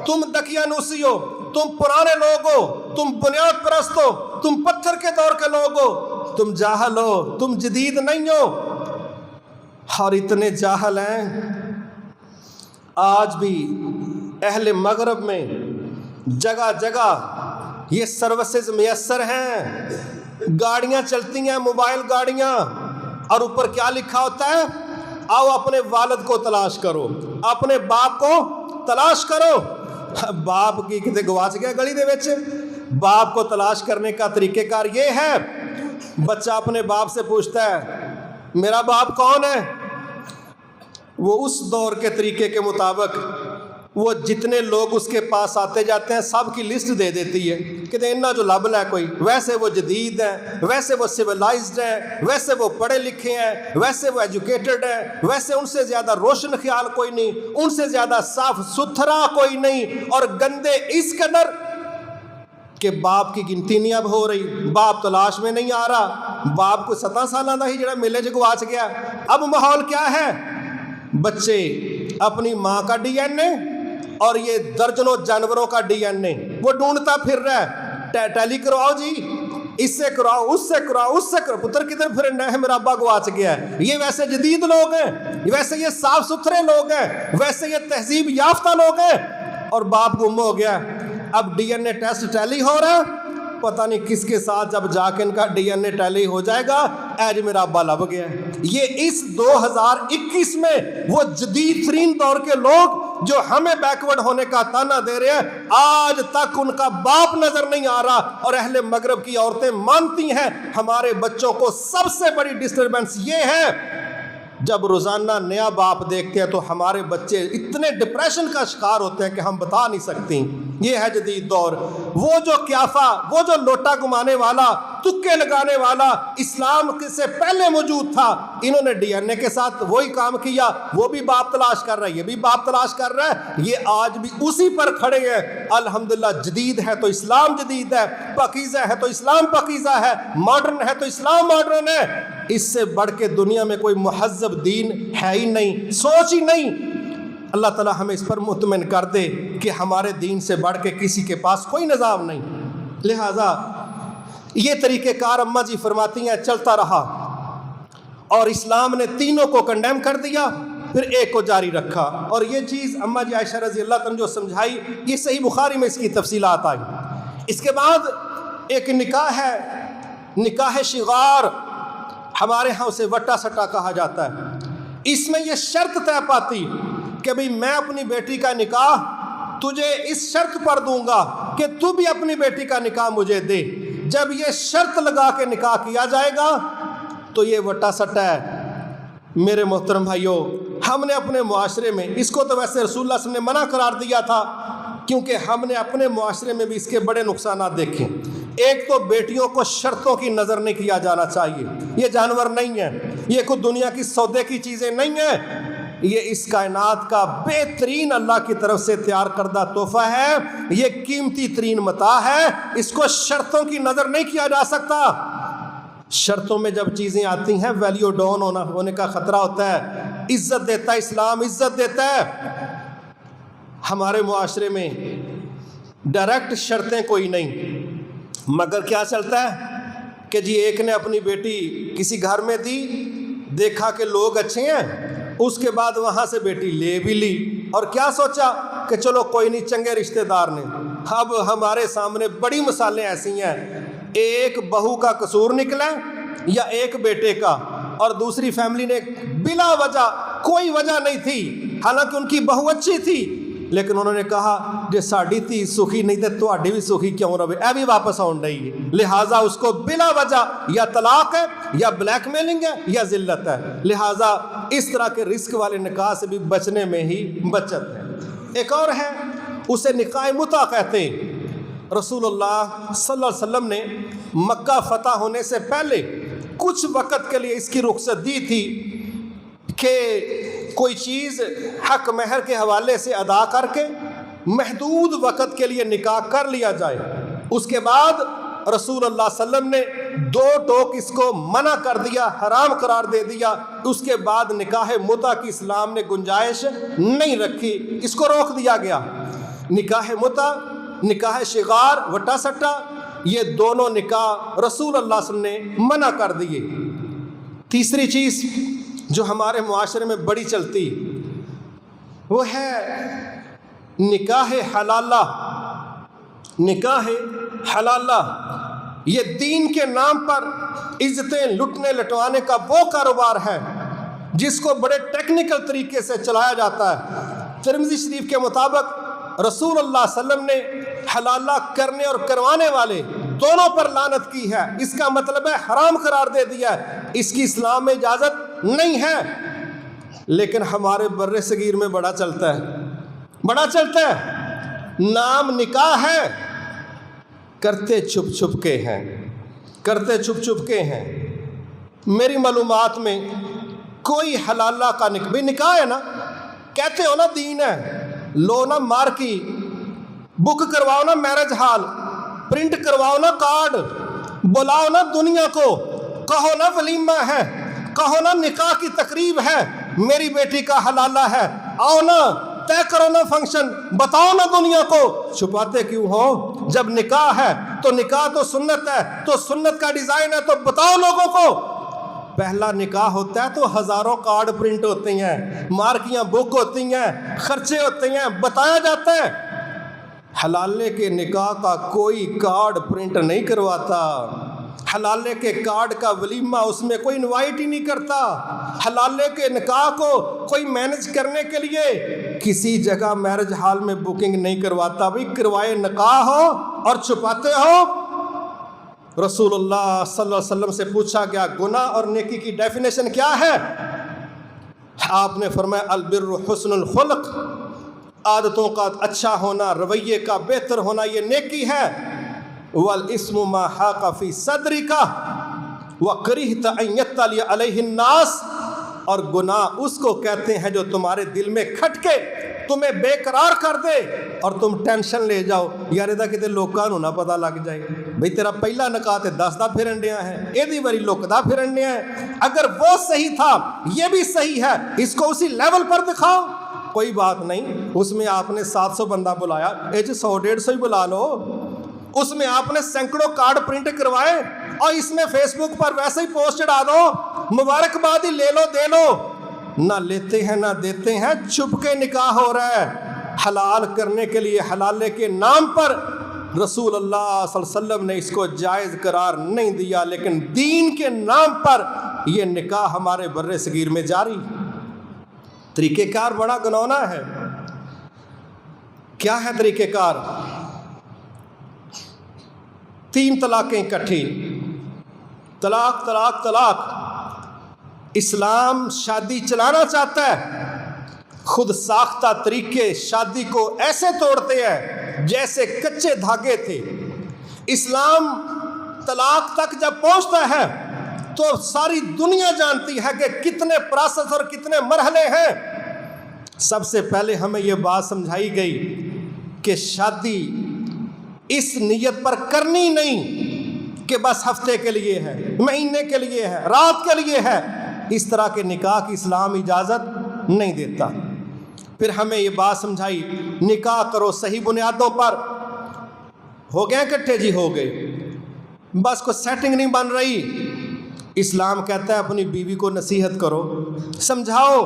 تم دقیانوسی ہو، تم پرانے لوگ ہو، تم بنیاد پرست ہو، تم پتھر کے دور کے لوگ ہو، تم جاہل ہو، تم جدید نہیں ہو۔ اور اتنے جاہل ہیں آج بھی اہل مغرب میں جگہ جگہ یہ سروسز میسر ہیں، گاڑیاں چلتی ہیں، موبائل گاڑیاں، اور اوپر کیا لکھا ہوتا ہے، آؤ اپنے والد کو تلاش کرو، اپنے باپ کو تلاش کرو۔ باپ کی کتے گواچ گیا گلی دے وچ۔ باپ کو تلاش کرنے کا طریقہ کار یہ ہے، بچہ اپنے باپ سے پوچھتا ہے میرا باپ کون ہے، وہ اس دور کے طریقے کے مطابق وہ جتنے لوگ اس کے پاس آتے جاتے ہیں سب کی لسٹ دے دیتی ہے کہ دینا جو لبل ہے کوئی، ویسے وہ جدید ہیں، ویسے وہ سویلائزڈ ہیں، ویسے وہ پڑھے لکھے ہیں، ویسے وہ ایجوکیٹڈ ہیں، ویسے ان سے زیادہ روشن خیال کوئی نہیں، ان سے زیادہ صاف ستھرا کوئی نہیں، اور گندے اس قدر کہ باپ کی گنتی نہیں اب ہو رہی، باپ تلاش میں نہیں آ رہا، باپ کو 17 سالہ دا ہی جڑا میلے چ گواچ گیا۔ اب ماحول کیا ہے؟ بچے اپنی ماں کا ڈی این اے اور یہ درجنوں جانوروں کا ڈی این اے وہ ڈھونڈتا پھر رہا ہے، ٹیلی کرواؤ جی، اس سے کراؤ، اس سے کراؤ، اس سے کراؤ، پتر کدھر پھرنا ہے، میرا ابا گواچ گیا ہے۔ یہ ویسے جدید لوگ ہیں، ویسے یہ صاف ستھرے لوگ ہیں، ویسے یہ تہذیب یافتہ لوگ ہیں، اور باپ گم ہو گیا۔ اب ڈی این اے ٹیسٹ ٹیلی ہو رہا ہے، پتہ نہیں کس کے ساتھ جب جا کے ان کا ڈی این اے ٹیلی ہو جائے گا، ایج میرا ابا لب گیا۔ یہ اس 2021 میں وہ جدید ترین دور کے لوگ جو ہمیں بیکورڈ ہونے کا تانا دے رہے ہیں، آج تک ان کا باپ نظر نہیں آ رہا، اور اہل مغرب کی عورتیں مانتی ہیں ہمارے بچوں کو سب سے بڑی ڈسٹربنس یہ ہے جب روزانہ نیا باپ دیکھتے ہیں تو ہمارے بچے اتنے ڈپریشن کا شکار ہوتے ہیں کہ ہم بتا نہیں سکتے۔ یہ ہے جدید دور۔ وہ جو قیافہ، وہ جو لوٹا گھمانے والا، تکے لگانے والا اسلام سے پہلے موجود تھا، انہوں نے ڈی این اے کے ساتھ وہی کام کیا، وہ بھی باپ تلاش کر رہا ہے، یہ بھی باپ تلاش کر رہا ہے، یہ آج بھی اسی پر کھڑے ہیں۔ الحمدللہ جدید ہے تو اسلام جدید ہے، پاکیزہ ہے تو اسلام پاکیزہ ہے، ماڈرن ہے تو اسلام ماڈرن ہے۔ اس سے بڑھ کے دنیا میں کوئی مہذب دین ہے ہی نہیں، سوچ ہی نہیں۔ اللہ تعالیٰ ہمیں اس پر مطمئن کر دے کہ ہمارے دین سے بڑھ کے کسی کے پاس کوئی نظام نہیں۔ لہٰذا یہ طریقہ کار اماں جی فرماتی ہیں چلتا رہا، اور اسلام نے تینوں کو کنڈیم کر دیا، پھر ایک کو جاری رکھا۔ اور یہ چیز اماں جی عائشہ رضی اللہ عنہ جو سمجھائی، یہ صحیح بخاری میں اس کی تفصیلات آئی۔ اس کے بعد ایک نکاح ہے، نکاح شغار، ہمارے ہاں اسے وٹا سٹا کہا جاتا ہے۔ اس میں یہ شرط طے پاتی کہ بھئی میں اپنی بیٹی کا نکاح تجھے اس شرط پر دوں گا کہ تو بھی اپنی بیٹی کا نکاح مجھے دے۔ جب یہ شرط لگا کے نکاح کیا جائے گا تو یہ وٹا سٹا ہے۔ میرے محترم بھائیوں، ہم نے اپنے معاشرے میں اس کو تو ویسے رسول اللہ صلی اللہ علیہ وسلم نے منع قرار دیا تھا، کیونکہ ہم نے اپنے معاشرے میں بھی اس کے بڑے نقصانات دیکھے۔ ایک تو بیٹیوں کو شرطوں کی نظر نہیں کیا جانا چاہیے، یہ جانور نہیں ہیں، یہ کوئی دنیا کی سودے کی چیزیں نہیں ہیں، یہ اس کائنات کا بہترین اللہ کی طرف سے تیار کردہ تحفہ ہے، یہ قیمتی ترین متاع ہے، اس کو شرطوں کی نظر نہیں کیا جا سکتا۔ شرطوں میں جب چیزیں آتی ہیں ویلیو ڈاؤن ہونے کا خطرہ ہوتا ہے۔ عزت دیتا ہے اسلام، عزت دیتا ہے۔ ہمارے معاشرے میں ڈائریکٹ شرطیں کوئی نہیں، مگر کیا چلتا ہے کہ جی ایک نے اپنی بیٹی کسی گھر میں دی، دیکھا کہ لوگ اچھے ہیں، اس کے بعد وہاں سے بیٹی لے بھی لی، اور کیا سوچا کہ چلو کوئی نہیں، چنگے رشتہ دار نے۔ اب ہمارے سامنے بڑی مثالیں ایسی ہیں، ایک بہو کا قصور نکلا یا ایک بیٹے کا، اور دوسری فیملی نے بلا وجہ، کوئی وجہ نہیں تھی، حالانکہ ان کی بہو اچھی تھی، لیکن انہوں نے کہا جے ساڑی تھی سکھی نہیں تے تہاڈی بھی سکھی کیوں رہے، اے بھی واپس آن رہی ہے۔ لہٰذا اس کو بلا وجہ یا طلاق ہے یا بلیک میلنگ ہے یا ذلت ہے۔ لہٰذا اس طرح کے رزق والے نکاح سے بھی بچنے میں ہی بچت ہے۔ ایک اور ہے، اسے نکاح متع کہتے ہیں۔ رسول اللہ صلی اللہ علیہ وسلم نے مکہ فتح ہونے سے پہلے کچھ وقت کے لیے اس کی رخصت دی تھی کہ کوئی چیز حق مہر کے حوالے سے ادا کر کے محدود وقت کے لیے نکاح کر لیا جائے۔ اس کے بعد رسول اللہ صلی اللہ علیہ وسلم نے 2 ٹوک اس کو منع کر دیا، حرام قرار دے دیا۔ اس کے بعد نکاح متع کی اسلام نے گنجائش نہیں رکھی، اس کو روک دیا گیا۔ نکاح متع، نکاح شغار، وٹا سٹا، یہ دونوں نکاح رسول اللہ صلی اللہ علیہ وسلم نے منع کر دیے۔ تیسری چیز جو ہمارے معاشرے میں بڑی چلتی وہ ہے نکاح حلالہ۔ نکاح حلالہ یہ دین کے نام پر عزتیں لٹنے لٹوانے کا وہ کاروبار ہے جس کو بڑے ٹیکنیکل طریقے سے چلایا جاتا ہے۔ ترمذی شریف کے مطابق رسول اللہ صلی اللہ علیہ وسلم نے حلالہ کرنے اور کروانے والے دونوں پر لعنت کی ہے۔ اس کا مطلب ہے حرام قرار دے دیا ہے، اس کی اسلام میں اجازت نہیں ہے۔ لیکن ہمارے بر صغیر میں بڑا چلتا ہے، بڑا چلتا ہے، نام نکاح ہے، کرتے چھپ چھپ کے ہیں، کرتے چھپ چھپ کے ہیں۔ میری معلومات میں کوئی حلالہ کا نکاح ہے نا، کہتے ہو نا دین ہے، لو نا مارکی، بک کرواؤ نا میرج ہال، پرنٹ کرواؤ نا کارڈ، بلاؤ نا دنیا کو، کہو نا ولیمہ ہے، کہو نا نکاح کی تقریب ہے، میری بیٹی کا حلالہ ہے، آؤ نا، طے کرو نا فنکشن، بتاؤ نا دنیا کو۔ چھپاتے کیوں ہو؟ جب نکاح ہے تو نکاح تو سنت ہے، تو سنت کا ڈیزائن ہے، تو بتاؤ لوگوں کو۔ پہلا نکاح ہوتا ہے تو ہزاروں کارڈ پرنٹ ہوتے ہیں، مارکیاں بک ہوتی ہیں، خرچے ہوتے ہیں، بتایا جاتا ہے۔ حلالے کے نکاح کا کوئی کارڈ پرنٹ نہیں کرواتا، حلالے کے کارڈ کا ولیمہ اس میں کوئی انوائٹ ہی نہیں کرتا، حلالے کے نکاح کو کوئی مینج کرنے کے لیے کسی جگہ میرج ہال میں بکنگ نہیں کرواتا۔ بھئی کروائے نکاح ہو اور چھپاتے ہو۔ رسول اللہ صلی اللہ علیہ وسلم سے پوچھا گیا گناہ اور نیکی کی ڈیفینیشن کیا ہے؟ آپ نے فرمایا البر حسن الخلق، عادتوں کا اچھا ہونا، رویے کا بہتر ہونا یہ نیکی ہے۔ والاسم ما حاق فی صدرک وکرہت ان یطلع علیہ الناس، اور گناہ اس کو کہتے ہیں جو تمہارے دل میں کھٹکے تمہیں بے قرار کر دے اور تم ٹینشن لے جاؤ، یار ادا کتے لوکاں نوں نہ پتہ لگ جائے بھئی تیرا پہلا نکاح تے 10 دا پھرن ڈیا ہے، ایدی واری لکدا پھرن ڈیا ہے۔ اگر وہ صحیح تھا یہ بھی صحیح ہے، اس کو اسی لیول پر دکھاؤ، کوئی بات نہیں۔ اس میں آپ نے 700 بندہ بلایا، 100-150 ہی بلا لو۔ اس میں آپ نے سینکڑوں کارڈ پرنٹ کروائے اور اس میں فیس بک پر ویسے ہی پوسٹ ڈال دو، مبارکباد ہی لے لو دے لو۔ نہ لیتے ہیں نہ دیتے ہیں، چھپ کے نکاح ہو رہا ہے۔ حلال کرنے کے لیے حلالے کے نام پر رسول اللہ صلی اللہ علیہ وسلم نے اس کو جائز قرار نہیں دیا، لیکن دین کے نام پر یہ نکاح ہمارے بر صغیر میں جاری۔ طریقہ کار بڑا گنونا ہے۔ کیا ہے طریقہ کار؟ 3 طلاقیں اکٹھی، طلاق طلاق طلاق۔ اسلام شادی چلانا چاہتا ہے، خود ساختہ طریقے شادی کو ایسے توڑتے ہیں جیسے کچے دھاگے تھے۔ اسلام طلاق تک جب پہنچتا ہے تو ساری دنیا جانتی ہے کہ کتنے پروسیس اور کتنے مرحلے ہیں۔ سب سے پہلے ہمیں یہ بات سمجھائی گئی کہ شادی اس نیت پر کرنی نہیں کہ بس ہفتے کے لیے ہے، مہینے کے لیے ہے، رات کے لیے ہے۔ اس طرح کے نکاح کی اسلام اجازت نہیں دیتا۔ پھر ہمیں یہ بات سمجھائی نکاح کرو صحیح بنیادوں پر۔ ہو گئے اکٹھے جی، ہو گئے، بس کوئی سیٹنگ نہیں بن رہی، اسلام کہتا ہے اپنی بیوی کو نصیحت کرو، سمجھاؤ،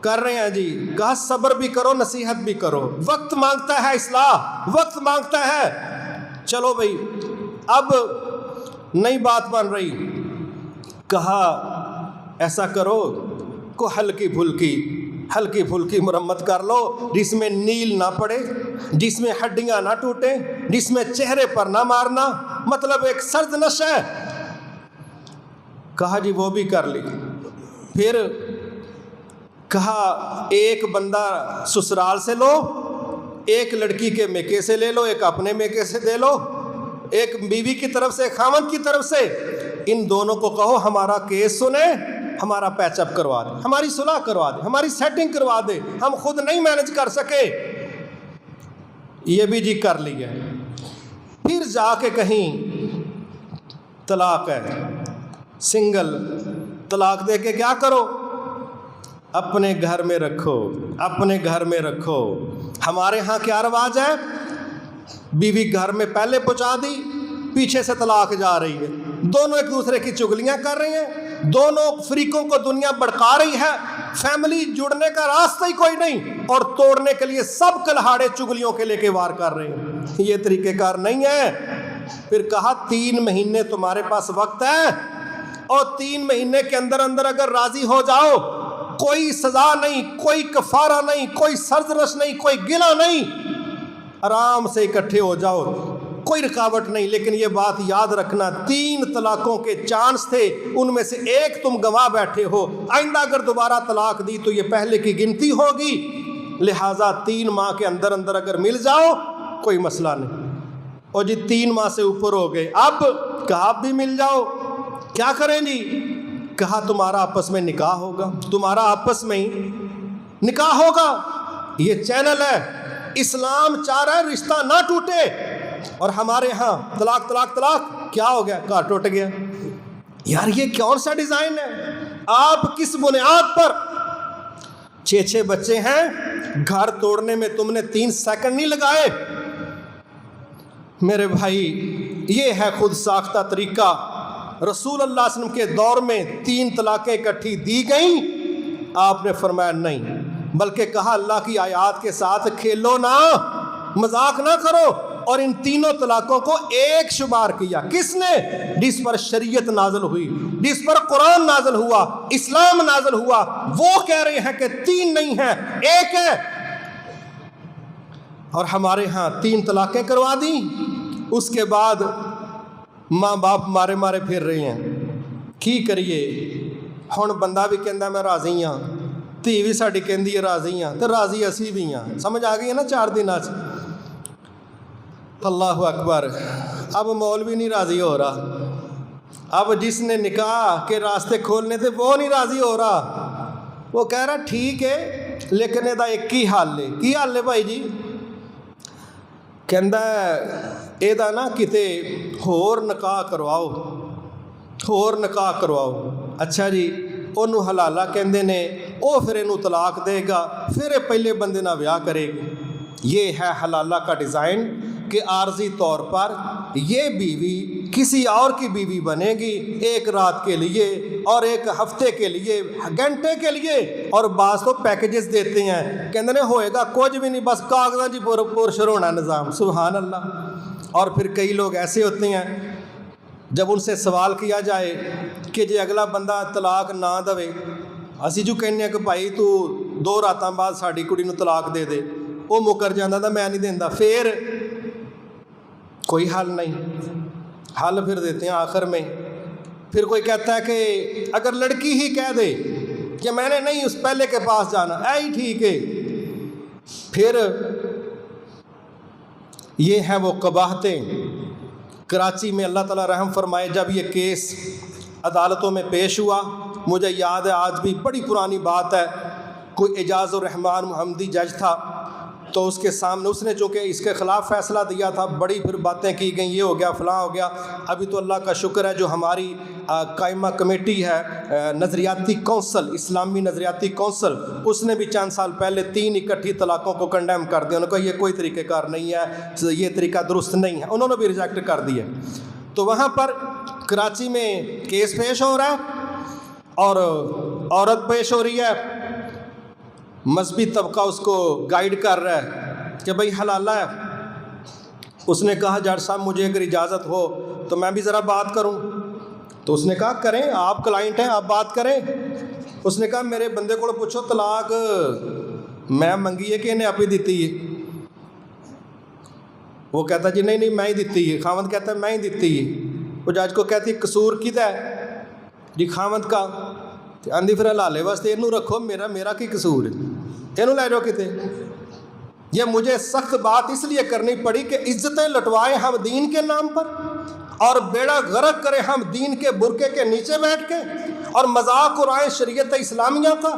کر رہے ہیں جی، کہا صبر بھی کرو نصیحت بھی کرو، وقت مانگتا ہے اصلاح، وقت مانگتا ہے۔ چلو بھئی اب نئی بات بن رہی، کہا ایسا کرو کو ہلکی پھلکی مرمت کر لو، جس میں نیل نہ پڑے، جس میں ہڈیاں نہ ٹوٹیں، جس میں چہرے پر نہ مارنا، مطلب ایک سرد نش ہے۔ کہا جی وہ بھی کر لی۔ پھر کہا ایک بندہ سسرال سے لو، ایک لڑکی کے میکے سے لے لو، ایک اپنے میکے سے دے لو، ایک بیوی کی طرف سے، خاوند کی طرف سے۔ ان دونوں کو کہو ہمارا کیس سنے، ہمارا پیچ اپ کروا دے، ہماری صلح کروا دے، ہماری سیٹنگ کروا دے، ہم خود نہیں مینج کر سکے۔ یہ بھی جی کر لی ہے۔ پھر جا کے کہیں طلاق ہے، سنگل طلاق دے کے کیا کرو؟ اپنے گھر میں رکھو، اپنے گھر میں رکھو۔ ہمارے ہاں کیا رواج ہے؟ بیوی گھر میں پہلے پہنچا دی، پیچھے سے طلاق جا رہی ہے، دونوں ایک دوسرے کی چگلیاں کر رہی ہیں، دونوں فریقوں کو دنیا بڑکا رہی ہے، فیملی جڑنے کا راستہ ہی کوئی نہیں، اور توڑنے کے لیے سب کلہاڑے چگلیوں کے لے کے وار کر رہے ہیں۔ یہ طریقہ کار نہیں ہے۔ پھر کہا 3 مہینے تمہارے پاس وقت ہے، اور 3 مہینے کے اندر اندر اگر راضی ہو جاؤ، کوئی سزا نہیں، کوئی کفارہ نہیں، کوئی سرزنش نہیں، کوئی گناہ نہیں، آرام سے اکٹھے ہو جاؤ، کوئی رکاوٹ نہیں۔ لیکن یہ بات یاد رکھنا 3 طلاقوں کے چانس تھے، ان میں سے ایک تم گواہ بیٹھے ہو، آئندہ اگر دوبارہ طلاق دی تو یہ پہلے کی گنتی ہوگی۔ لہٰذا 3 ماہ کے اندر اندر اگر مل جاؤ کوئی مسئلہ نہیں۔ اور جی 3 ماہ سے اوپر ہو گئے، اب کہا اب بھی مل جاؤ، کیا کریں جی؟ کہا تمہارا آپس میں نکاح ہوگا، تمہارا آپس میں ہی نکاح ہوگا۔ یہ چینل ہے، اسلام چاہ رہا ہے رشتہ نہ ٹوٹے، اور ہمارے ہاں طلاق طلاق طلاق، کیا ہو گیا؟ کہا ٹوٹ گیا۔ یار یہ کون سا ڈیزائن ہے؟ آپ کس بنیاد پر 6 بچے ہیں، گھر توڑنے میں تم نے 3 سیکنڈ نہیں لگائے۔ میرے بھائی یہ ہے خود ساختہ طریقہ۔ رسول اللہ صلی اللہ علیہ وسلم کے دور میں 3 طلاقیں اکٹھی دی گئیں، آپ نے فرمایا نہیں، بلکہ کہا اللہ کی آیات کے ساتھ کھیلو نہ، مذاق نہ کرو، اور ان 3 طلاقوں کو ایک شمار کیا۔ کس نے؟ جس پر شریعت نازل ہوئی، جس پر قرآن نازل ہوا، اسلام نازل ہوا، وہ کہہ رہے ہیں کہ 3 نہیں ہے، 1 ہے۔ اور ہمارے ہاں 3 طلاقیں کروا دیں، اس کے بعد ماں باپ مارے مارے پھر رہے ہیں۔ کی کریے؟ ہن بندہ بھی کہندا میں راضی ہاں، دھی بھی ساڈی کہندی ہے راضی ہاں، تے راضی اسی بھی ہاں۔ سمجھ آ گئی ہے نا 4 دنوں سے؟ اللہ اکبر۔ اب مولوی نہیں راضی ہو رہا، اب جس نے نکاح کے راستے کھولنے تھے وہ نہیں راضی ہو رہا، وہ کہہ رہا ٹھیک ہے لیکن یہ ایک ہی حل ہے۔ کی حل ہے بھائی جی؟ کہندا یہ نا کتے ہور نکاح کرواؤ، ہور نکاح کرواؤ۔ اچھا جی، انہوں حلالہ کہندے نے، وہ پھر انہوں طلاق دے گا، پھر یہ پہلے بندے نہ بیاہ کرے گا۔ یہ ہے حلالہ کا ڈیزائن کہ عارضی طور پر یہ بیوی کسی اور کی بیوی بنے گی، 1 رات کے لیے اور 1 ہفتے کے لیے، گھنٹے کے لیے، اور بعض تو پیکیجز دیتے ہیں، کہندے نے ہوئے گا کچھ بھی نہیں، بس کاغذاں جی پور شروع ہونا نظام۔ سبحان اللہ۔ اور پھر کئی لوگ ایسے ہوتے ہیں، جب ان سے سوال کیا جائے کہ جی اگلا بندہ طلاق نہ دے، اسی جو کہنے ہیں کہ بھائی تو 2 راتاں بعد ساڈی کڑی نوں طلاق دے دے، وہ مکر جاندہ تھا میں نہیں دیندا، پھر کوئی حل نہیں۔ حل پھر دیتے ہیں آخر میں۔ پھر کوئی کہتا ہے کہ اگر لڑکی ہی کہہ دے کہ میں نے نہیں اس پہلے کے پاس جانا، اے ہی ٹھیک ہے، پھر یہ ہے وہ قباحتیں۔ کراچی میں اللہ تعالیٰ رحم فرمائے، جب یہ کیس عدالتوں میں پیش ہوا، مجھے یاد ہے آج بھی، بڑی پرانی بات ہے، کوئی اعجاز الرحمان محمدی جج تھا، تو اس کے سامنے اس نے جو کہ اس کے خلاف فیصلہ دیا تھا، بڑی پھر باتیں کی گئیں، یہ ہو گیا فلاں ہو گیا۔ ابھی تو اللہ کا شکر ہے جو ہماری قائمہ کمیٹی ہے نظریاتی کونسل، اسلامی نظریاتی کونسل، اس نے بھی چند سال پہلے 3 اکٹھی طلاقوں کو کنڈیم کر دیا۔ انہوں نے کہا یہ کوئی طریقہ کار نہیں ہے، یہ طریقہ درست نہیں ہے، انہوں نے بھی ریجیکٹ کر دیا۔ تو وہاں پر کراچی میں کیس پیش ہو رہا ہے اور عورت پیش ہو رہی ہے، مذہبی طبقہ اس کو گائیڈ کر رہا ہے کہ بھئی حلالہ ہے۔ اس نے کہا جج صاحب مجھے اگر اجازت ہو تو میں بھی ذرا بات کروں۔ تو اس نے کہا کریں، آپ کلائنٹ ہیں، آپ بات کریں۔ اس نے کہا میرے بندے کو پوچھو طلاق میں منگی ہے کہ انہیں آپ ہی دیتی ہے؟ وہ کہتا جی نہیں میں ہی دیتی ہے۔ خاوند کہتا ہے میں ہی دیتی ہے۔ وہ جج کو کہتی ہے قصور کدھر ہے؟ جی خاوند کا۔ آندھی پھر حلالے واسطے انہوں رکھو، میرا کی قصور ہے، انہوں لے جاؤ کتے۔ یہ مجھے سخت بات اس لیے کرنی پڑی کہ عزتیں لٹوائے ہم دین کے نام پر، اور بیڑا غرق کرے ہم دین کے برقعے کے نیچے بیٹھ کے، اور مذاق اڑائیں شریعت اسلامیہ کا،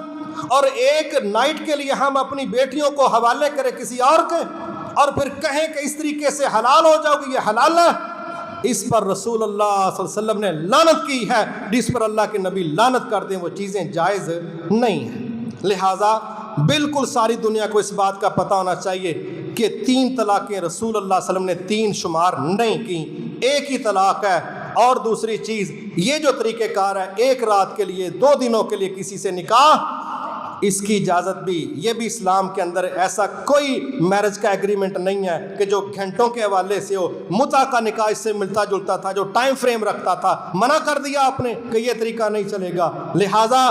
اور ایک نائٹ کے لیے ہم اپنی بیٹیوں کو حوالے کرے کسی اور کے، اور پھر کہیں کہ اس طریقے سے حلال ہو جاؤ گی، یہ حلال ہے۔ اس پر رسول اللہ صلی اللہ علیہ وسلم نے لعنت کی ہے، جس پر اللہ کے نبی لعنت کر دیں وہ چیزیں جائز نہیں ہیں۔ لہٰذا بالکل ساری دنیا کو اس بات کا پتہ ہونا چاہیے کہ 3 طلاقیں رسول اللہ صلی اللہ علیہ وسلم نے 3 شمار نہیں کی، 1 ہی طلاق ہے۔ اور دوسری چیز یہ جو طریقہ کار ہے 1 رات کے لیے 2 دنوں کے لیے کسی سے نکاح، اس کی اجازت بھی، یہ بھی اسلام کے اندر ایسا کوئی میرج کا ایگریمنٹ نہیں ہے کہ جو گھنٹوں کے حوالے سے ہو۔ متع کا نکاح اس سے ملتا جلتا تھا، جو ٹائم فریم رکھتا تھا، منع کر دیا آپ نے کہ یہ طریقہ نہیں چلے گا۔ لہٰذا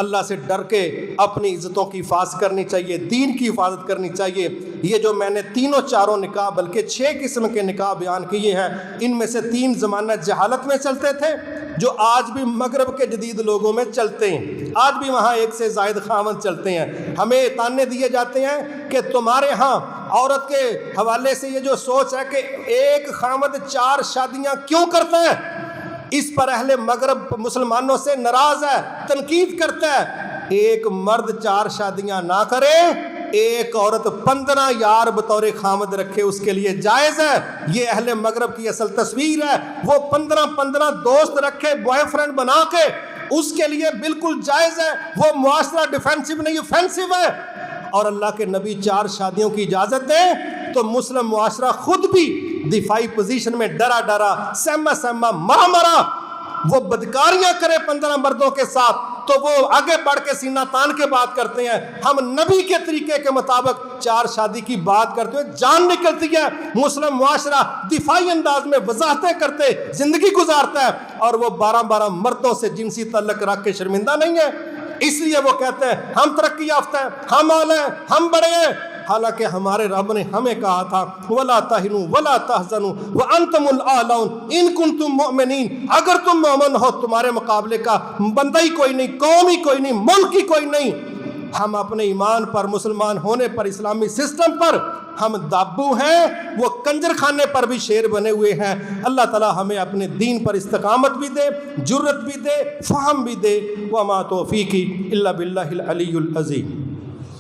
اللہ سے ڈر کے اپنی عزتوں کی حفاظت کرنی چاہیے، دین کی حفاظت کرنی چاہیے۔ یہ جو میں نے تینوں چاروں نکاح بلکہ 6 قسم کے نکاح بیان کیے ہیں، ان میں سے 3 زمانہ جہالت میں چلتے تھے جو آج بھی مغرب کے جدید لوگوں میں چلتے ہیں، آج بھی وہاں 1 سے زائد خاوند چلتے ہیں۔ ہمیں تانے دیے جاتے ہیں کہ تمہارے ہاں عورت کے حوالے سے یہ جو سوچ ہے کہ 1 خاوند 4 شادیاں کیوں کرتا ہے، اس پر اہل مغرب مسلمانوں سے ناراض ہے، تنقید کرتا ہے۔ 1 مرد 4 شادیاں نہ کرے، 1 عورت 15 یار بطور خامد رکھے، اس کے لیے جائز ہے۔ یہ اہل مغرب کی اصل تصویر ہے۔ وہ 15 دوست رکھے، بوائے فرینڈ بنا کے، اس کے لیے بالکل جائز ہے۔ وہ معاشرہ ڈیفینسو نہیں اوفینسو ہے۔ اور اللہ کے نبی 4 شادیوں کی اجازت دے تو مسلم معاشرہ خود بھی دفاعی پوزیشن میں ڈرا سہما مرا وہ بدکاریاں کرے 15 مردوں کے ساتھ، تو وہ آگے بڑھ کے سینہ تان کے بات کرتے ہیں۔ ہم نبی کے طریقے کے مطابق 4 شادی کی بات کرتے ہوئے جان نکلتی ہے۔ مسلم معاشرہ دفاعی انداز میں وضاحتیں کرتے زندگی گزارتا ہے، اور وہ 12 مردوں سے جنسی تعلق رکھ کے شرمندہ نہیں ہے۔ اس لیے وہ کہتے ہیں ہم ترقی یافتہ ہیں، ہم اعلی ہیں، ہم بڑے ہیں، حالانکہ ہمارے رب نے ہمیں کہا تھا وَلَا تَهِنُوا وَلَا تَحْزَنُوا وَأَنْتُمُ الْأَعْلَوْنَ إِن كُنتُم مُؤْمِنِينَ۔ اگر تم مومن ہو، تمہارے مقابلے کا بندہ ہی کوئی نہیں، قوم ہی کوئی نہیں، ملک ہی کوئی نہیں۔ ہم اپنے ایمان پر، مسلمان ہونے پر، اسلامی سسٹم پر ہم دابو ہیں، وہ کنجر خانے پر بھی شیر بنے ہوئے ہیں۔ اللہ تعالی ہمیں اپنے دین پر استقامت بھی دے، جرت بھی دے، فہم بھی دے۔ وما توفیقی الا باللہ العلی العظیم۔